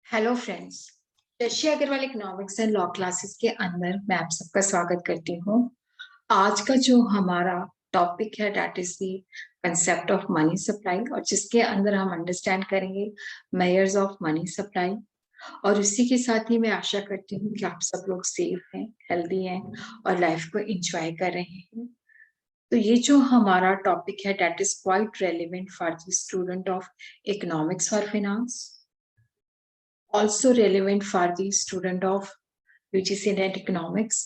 Hello friends. Shashi Agarwal economics and law classes के अंदर मैं आप सबका स्वागत करती हूँ। आज का जो हमारा टॉपिक है that is the concept of money supply, और जिसके अंदर हम अंडरस्टैंड करेंगे मेयर्स ऑफ मनी सप्लाई। और इसी के साथ ही मैं आशा करती हूँ कि आप सब लोग सेफ हैं, हेल्दी हैं और लाइफ को एंजॉय कर रहे हैं। तो ये जो हमारा टॉपिक है that is quite relevant for the student of economics for finance, also relevant for the student of UGC NET economics,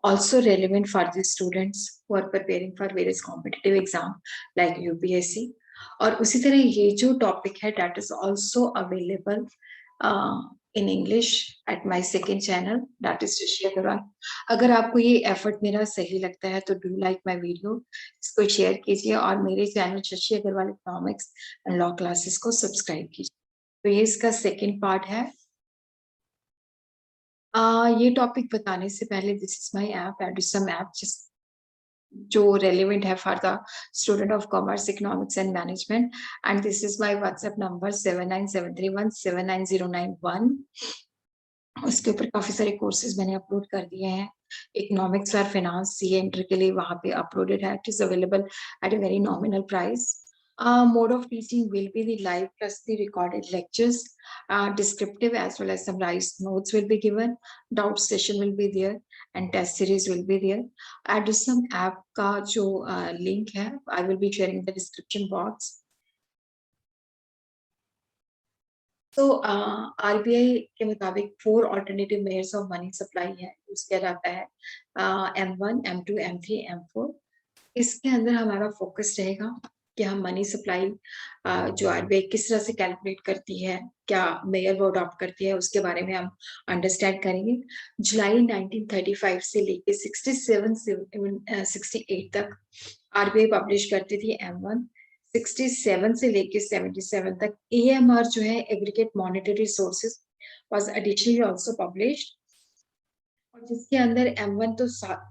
also relevant for the students who are preparing for various competitive exam like UPSC। और उसी तरह ये जो topic है that is also available in English at my second channel that is Shashi Agarwal. अगर आपको ये effort मेरा सही लगता है तो डू लाइक माय वीडियो, इसको शेयर कीजिए और मेरे channel Shashi Agarwal economics and law classes को सब्सक्राइब कीजिए। तो ये इसका सेकेंड पार्ट है। ये टॉपिक बताने से पहले दिस इज माय ऐप एडिसम ऐप जो रेलिवेंट है for the student of commerce economics and management, and this is my WhatsApp number 7973179091। उसके ऊपर काफी सारे कोर्सेज मैंने अपलोड कर दिए हैं। इकोनॉमिक्स और फाइनेंस सीए एंट्री के लिए वहां पे अपलोडेड है। It is available at a very nominal price. Mode of teaching will be the live plus the recorded lectures. Descriptive as well as summarized notes will be given. Doubt session will be there and test series will be there. Addisum app का जो link है, I will be sharing the description box. तो RBI के मुताबिक 4 alternative measures of money supply है, use किया जाता है M1, M2, M3, M4। इसके अंदर हमारा फोकस रहेगा कि हम मनी सप्लाई जो आरबीआई किस तरह से कैलकुलेट करती है, क्या मेयर वो अडॉप्ट करती है, उसके बारे में हम अंडरस्टैंड करेंगे। जुलाई 1935 से लेके 67 से 68 तक आरबीआई पब्लिश करती थी M1। 67 से लेके 77 तक AMR जो है aggregate monetary resources was additionally also published, और जिसके अंदर M1 तो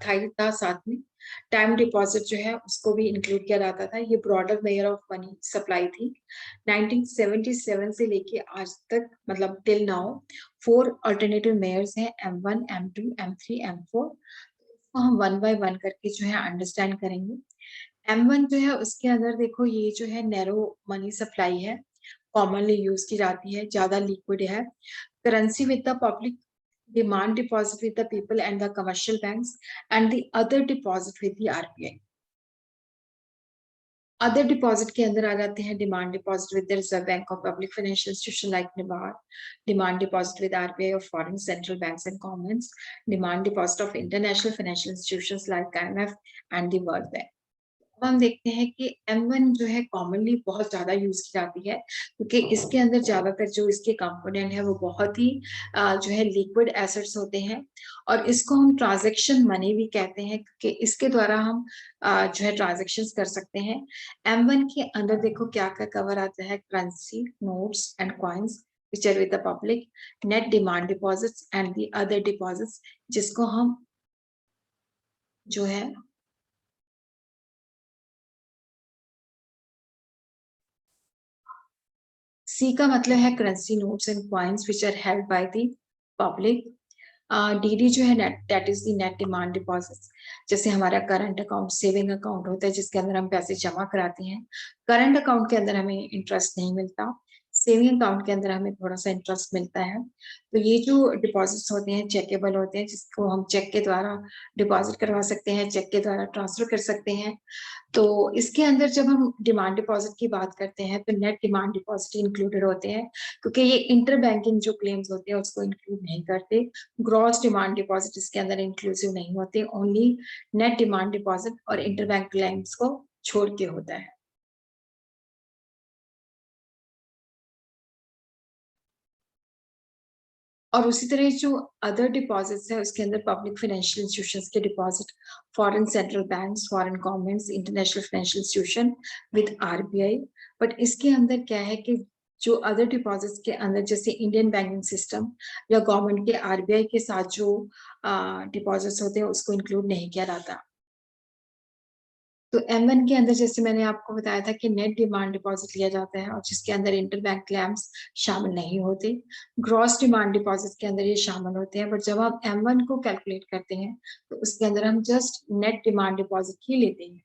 था ही था, साथ में टाइम डिपॉजिट जो है उसको भी इंक्लूड किया जाता था। ये broader mayor of money supply थी। 1977 से लेके आज तक मतलब टिल नाउ 4 अल्टरनेटिव मेयर्स हैं, M1, M2, M3, M4। इसको हम वन बाय वन करके जो है अंडरस्टैंड करेंगे। M1 जो है उसके अंदर देखो, ये जो है नैरो मनी सप्लाई है, कॉमनली यूज की जाती है, ज्यादा लिक्विड है। Currency with the public, demand deposit with the people and the commercial banks, and the other deposit with the RBI. Other deposit के अंदर आ जाते हैं demand deposit with the reserve bank of public financial institution like NIBAR, demand deposit with RBI of foreign central banks and governments, demand deposit of international financial institutions like IMF and the world bank. हम देखते हैं कि M1 जो है commonly बहुत ज्यादा use की जाती है, क्योंकि इसके अंदर ज्यादातर जो इसके कंपोनेंट है वो बहुत ही जो है लिक्विड एसेट्स होते हैं, और इसको हम ट्रांजैक्शन मनी भी कहते हैं क्योंकि इसके द्वारा हम जो है ट्रांजैक्शंस कर सकते हैं। M1 के अंदर देखो क्या क्या कवर आता है, currency, notes and coins which are with the public, net demand deposits and the other deposits, जिसको हम जो है सी का मतलब है currency notes and coins which are held by the public. DD जो है net that is the net demand deposits, जैसे हमारा करंट अकाउंट, सेविंग अकाउंट होता है जिसके अंदर हम पैसे जमा कराते हैं। करंट अकाउंट के अंदर हमें इंटरेस्ट नहीं मिलता, सेविंग अकाउंट के अंदर हमें थोड़ा सा इंटरेस्ट मिलता है। तो ये जो डिपॉजिट्स होते हैं चेकेबल होते हैं, जिसको हम चेक के द्वारा डिपॉजिट करवा सकते हैं, चेक के द्वारा ट्रांसफर कर सकते हैं। तो इसके अंदर जब हम डिमांड डिपॉजिट की बात करते हैं तो नेट डिमांड डिपॉजिट इंक्लूडेड होते हैं, क्योंकि ये इंटर बैंकिंग जो क्लेम्स होते हैं उसको इंक्लूड नहीं करते। ग्रॉस डिमांड डिपॉजिट इसके अंदर इंक्लूसिव नहीं होते, ओनली नेट डिमांड डिपॉजिट और इंटर बैंक क्लेम्स को छोड़ के होता है। और उसी तरह जो अदर डिपॉजिट्स है उसके अंदर पब्लिक फाइनेंशियल इंस्टीट्यूशंस के deposit, foreign central banks, foreign governments, international financial institution with RBI. But इसके अंदर क्या है कि जो अदर डिपॉजिट्स के अंदर जैसे इंडियन बैंकिंग सिस्टम या गवर्नमेंट के आरबीआई के साथ जो डिपॉजिट्स होते हैं उसको इंक्लूड नहीं किया जाता। तो M1 के अंदर जैसे मैंने आपको बताया था कि नेट डिमांड डिपॉजिट लिया जाता है और जिसके अंदर इंटरबैंक क्लेम्स शामिल नहीं होते। ग्रॉस डिमांड डिपॉजिट के अंदर ये शामिल होते हैं, बट जब हम M1 को कैलकुलेट करते हैं तो उसके अंदर हम जस्ट नेट डिमांड डिपॉजिट ही लेते हैं।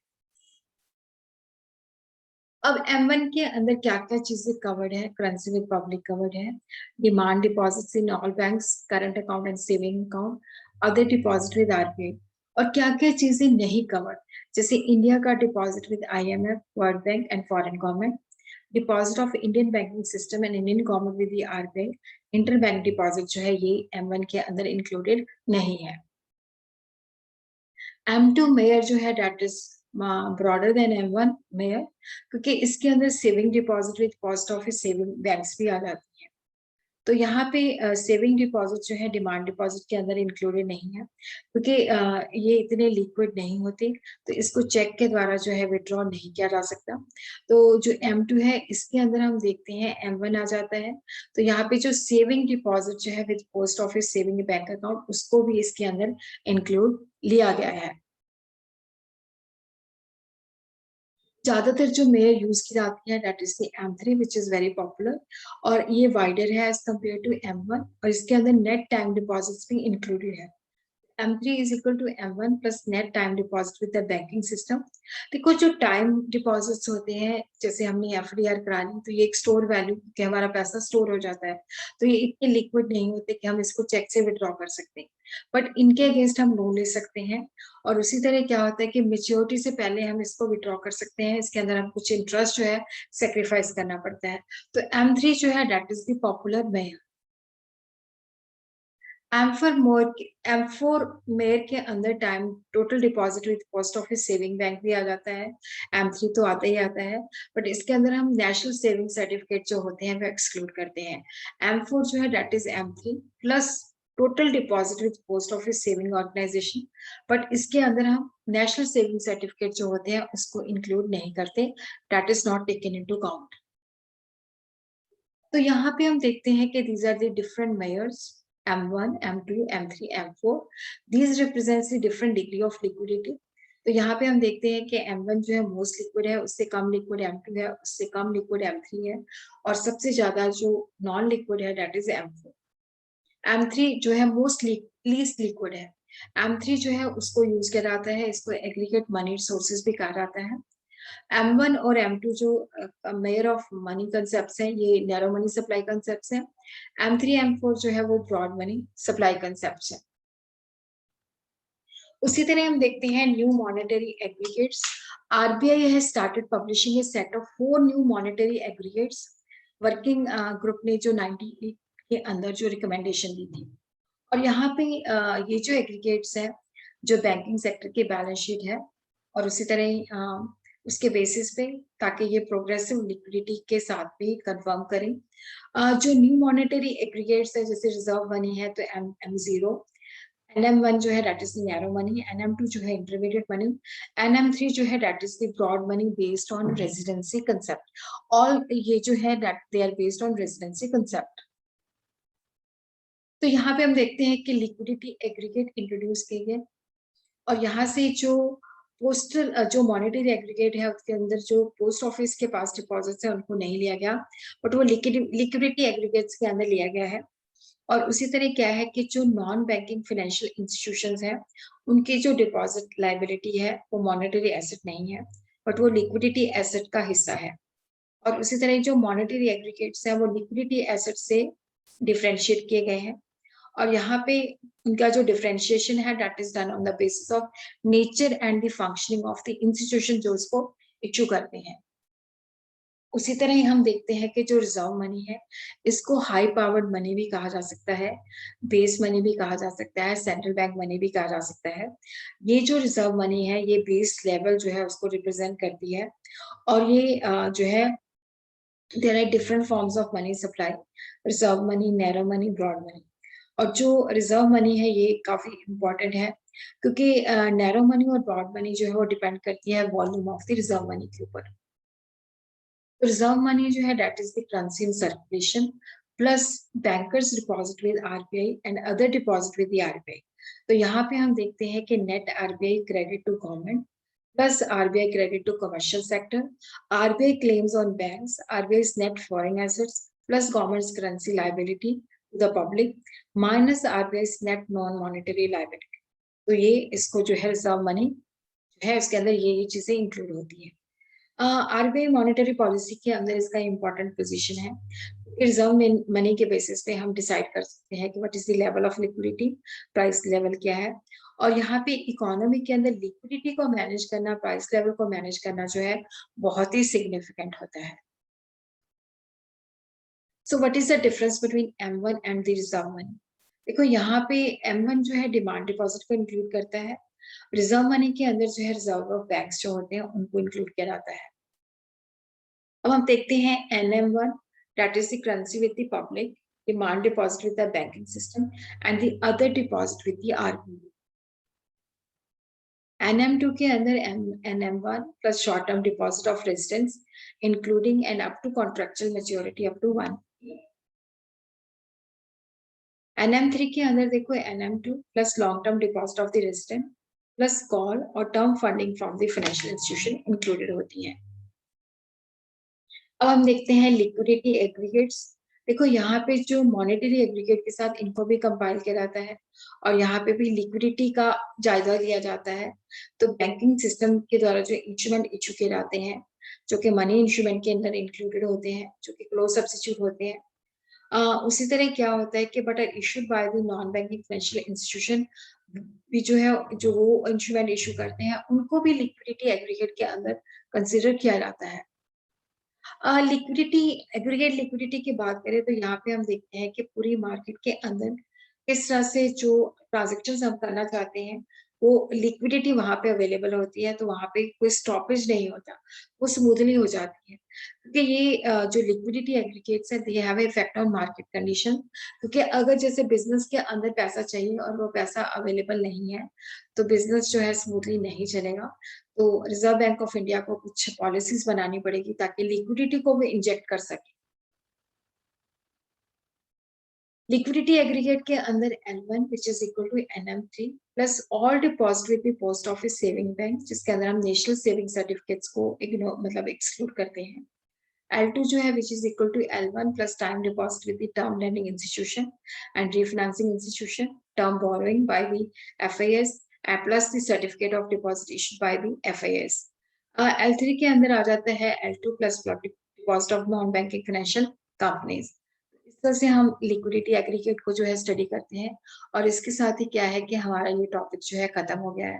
अब M1 के अंदर क्या क्या चीजें कवर्ड है? करेंसी विद पब्लिक कवर्ड है, demand deposits in all banks, current account and saving account, other deposit with RBI. और क्या क्या चीजें नहीं कवर्ड, जैसे इंडिया का deposit with IMF, world bank and foreign government, deposit of Indian banking system and Indian government with the RBI. Inter bank deposit जो है ये M1 के अंदर इंक्लूडेड नहीं है। M2 मेयर जो है that is broader than M1 measure, क्योंकि इसके अंदर saving deposit with post office saving banks भी आ जाती है। तो यहाँ पे सेविंग डिपॉजिट जो है डिमांड डिपॉजिट के अंदर इंक्लूडेड नहीं है, क्योंकि ये इतने लिक्विड नहीं होते, तो इसको चेक के द्वारा जो है विड्रॉ नहीं किया जा सकता। तो जो M2 है इसके अंदर हम देखते हैं M1 आ जाता है। तो यहाँ पे जो सेविंग डिपॉजिट जो है with post office saving bank account, उसको भी इसके अंदर इंक्लूड लिया गया है। ज्यादातर जो मेयर यूज की जाती है that is the M3 which is very popular, और ये वाइडर है एज कम्पेयर टू M1, और इसके अंदर नेट टाइम डिपॉजिट्स भी इंक्लूडेड है। M3 is equal to M1 plus net time deposit with the banking system। देखो जो टाइम डिपॉजिट्स होते हैं, जैसे हमने FDR करा ली तो ये एक स्टोर वैल्यू कि हमारा पैसा स्टोर हो जाता है, तो ये इतने लिक्विड नहीं होते कि हम इसको चेक से विड्रॉ कर सकते हैं, बट इनके अगेंस्ट हम लोन ले सकते हैं। और उसी तरह क्या होता है कि मेच्योरिटी से पहले हम इसको विड्रॉ कर सकते हैं, इसके अंदर हम कुछ इंटरेस्ट जो है सेक्रीफाइस करना पड़ता है। तो M3 जो है that is the popular mayor. M4 mayor के अंदर time total deposit with post office saving bank भी आ जाता है। M3 तो आता ही आता है, बट इसके अंदर हम नेशनल सेविंग सर्टिफिकेट जो होते हैं वो एक्सक्लूड करते हैं। M4 जो है that is M3 plus total deposit with post office saving organisation, but इसके अंदर हम नेशनल सेविंग सर्टिफिकेट जो होते हैं उसको इंक्लूड नहीं करते, that is not taken into count. तो यहाँ पे हम देखते हैं कि these are the different measures, M1, M2, M3, M4। These represents the different degree of liquidity। तो यहाँ पे हम देखते हैं कि M1 जो है मोस्ट लिक्विड है, उससे कम लिक्विड M2 है, उससे कम लिक्विड M3 है, और सबसे ज्यादा जो नॉन लिक्विड है दैट इज M4। M3 जो है मोस्ट लीस्ट लिक्विड है। M3 जो है उसको यूज किया जाता है, इसको एग्रीगेट मनी सोर्सेज भी कहा जाता है। M1 और M2 जो मेयर ऑफ मनी कंसेप्ट हैं, ये नैरो मनी सप्लाई कंसेप्ट हैं। M3 M4 जो है वो ब्रॉड मनी सप्लाई कंसेप्ट है। उसी तरह हम देखते हैं new monetary aggregates. RBI has started publishing A set of 4 new monetary aggregates. Working group ने जो 98 के अंदर जो रिकमेंडेशन दी थी, और यहाँ पे ये जो एग्रीगेट्स है जो बैंकिंग सेक्टर की बैलेंस शीट है, और उसी तरह उसके बेसिस पे, ताकि ये प्रोग्रेसिव लिक्विडिटी के साथ भी कंफर्म करें। जो न्यू मॉनेटरी एग्रीगेट्स है जैसे रिजर्व मनी है तो M0, NM1 जो है that is narrow money, NM2 जो है इंटरमीडिएट मनी, NM3 जो है that is the broad money based on residency concept. All ये जो है that they are based on residency concept. तो यहाँ पे हम देखते हैं कि लिक्विडिटी एग्रीगेट इंट्रोड्यूस किए गए, और यहाँ से जो पोस्टल जो मॉनेटरी एग्रीगेट है उसके अंदर जो पोस्ट ऑफिस के पास डिपॉजिट्स है उनको नहीं लिया गया, बट वो लिक्विडिटी एग्रीगेट्स के अंदर लिया गया है। और उसी तरह क्या है कि जो नॉन बैंकिंग फाइनेंशियल इंस्टीट्यूशंस हैं उनकी जो डिपॉजिट लाइबिलिटी है वो मॉनेटरी एसेट नहीं है, बट वो लिक्विडिटी एसेट का हिस्सा है। और उसी तरह जो मॉनेटरी एग्रीगेट्स हैं वो लिक्विडिटी एसेट से डिफरेंशिएट किए गए हैं, और यहाँ पे उनका जो डिफरेंशिएशन है that is done on the basis of nature and the functioning of the institution जो उसको इशू करते हैं। उसी तरह ही हम देखते हैं कि जो रिजर्व मनी है इसको हाई पावर्ड मनी भी कहा जा सकता है, बेस मनी भी कहा जा सकता है, सेंट्रल बैंक मनी भी कहा जा सकता है। ये जो रिजर्व मनी है ये बेस लेवल जो है उसको रिप्रेजेंट करती है, और ये जो है there are different forms of money supply, reserve money, narrow money, broad money. और जो रिजर्व मनी है ये काफी इंपॉर्टेंट है, क्योंकि नैरो मनी और ब्रॉड मनी जो है वो डिपेंड करती है volume of the reserve money के ऊपर। रिजर्व मनी जो है that is the currency in circulation plus bankers deposit with RBI and other deposit with the RBI। तो यहाँ पे हम देखते हैं कि net RBI credit to government, plus RBI credit to commercial sector, RBI claims on banks, RBI's net foreign assets, plus government's currency liability to the public, minus RBI's net non-monetary liability. तो ये इसको जो है reserve money जो है उसके अंदर ये चीजें इंक्लूड होती है। आरबीआई मॉनेटरी पॉलिसी के अंदर इसका इंपॉर्टेंट पोजीशन है। रिजर्व मनी के बेसिस पे हम डिसाइड कर सकते हैं कि what is the level of liquidity, price level क्या है, और यहाँ पे इकोनॉमी के अंदर लिक्विडिटी को मैनेज करना, प्राइस लेवल को मैनेज करना जो है बहुत ही सिग्निफिकेंट होता है। So what is the difference between M1 and the reserve money? देखो यहाँ पे M1 जो है डिमांड डिपॉजिट को इंक्लूड करता है, रिजर्व मनी के अंदर जो है रिजर्व ऑफ बैंक्स जो होते हैं उनको इंक्लूड किया जाता है। अब हम देखते हैं NM1, that is the currency with the public, demand deposit with the banking system, and the other deposit with the RBI. NM2 के अंदर NM1 plus short term deposit of residents, including and up to contractual maturity up to 1 year. NM3 के अंदर देखो NM2 plus long term deposit of the resident plus call और term funding from the financial institution included होती है। अब हम देखते हैं लिक्विडिटी एग्रीगेट्स। देखो यहाँ पे जो मॉनेटरी एग्रीगेट के साथ इनको भी कंपाइल किया जाता है और यहाँ पे भी लिक्विडिटी का जायजा लिया जाता है। तो बैंकिंग सिस्टम के द्वारा जो इंस्ट्रूमेंट इशू किए जाते हैं जो कि मनी इंस्ट्रूमेंट के अंदर इंक्लूडेड होते हैं, जो कि क्लोज सब्स्टिट्यूट होते हैं, उसी तरह क्या होता है कि but are issued by the non banking financial institution भी जो है, जो वो इंस्ट्रूमेंट इशू करते हैं उनको भी लिक्विडिटी एग्रीगेट के अंदर कंसिडर किया जाता है। लिक्विडिटी, एग्रीगेट लिक्विडिटी की बात करें तो यहाँ पे हम देखते हैं कि पूरी मार्केट के अंदर किस तरह से जो ट्रांजेक्शन हम करना चाहते हैं वो लिक्विडिटी वहां पे अवेलेबल होती है, तो वहां पे कोई स्टॉपेज नहीं होता, वो स्मूथली हो जाती है। क्योंकि ये जो लिक्विडिटी एग्रीगेट्स है they have effect on market condition. क्योंकि अगर जैसे बिजनेस के अंदर पैसा चाहिए और वो पैसा अवेलेबल नहीं है तो बिजनेस जो है स्मूथली नहीं चलेगा। तो रिजर्व बैंक ऑफ इंडिया को कुछ पॉलिसीज बनानी पड़ेगी ताकि लिक्विडिटी को भी इंजेक्ट कर सके। लिक्विडिटी एग्रीगेट के अंदर L1 which is equal to NM3 plus all deposit with the post office saving bank, जिसके अंदर हम नेशनल सेविंग सर्टिफिकेट्स को इग्नोर मतलब एक्सक्लूड करते हैं। L2 जो है which is equal to L1 plus time deposit with the term lending institution and refinancing institution, term borrowing by the FIS and plus the certificate of deposit issued by the FIS. L3 के अंदर आ जाता है L2 plus deposit of non banking financial companies. इस तरह से हम liquidity aggregate को जो है स्टडी करते हैं और इसके साथ ही क्या है कि हमारा ये टॉपिक जो है खत्म हो गया है।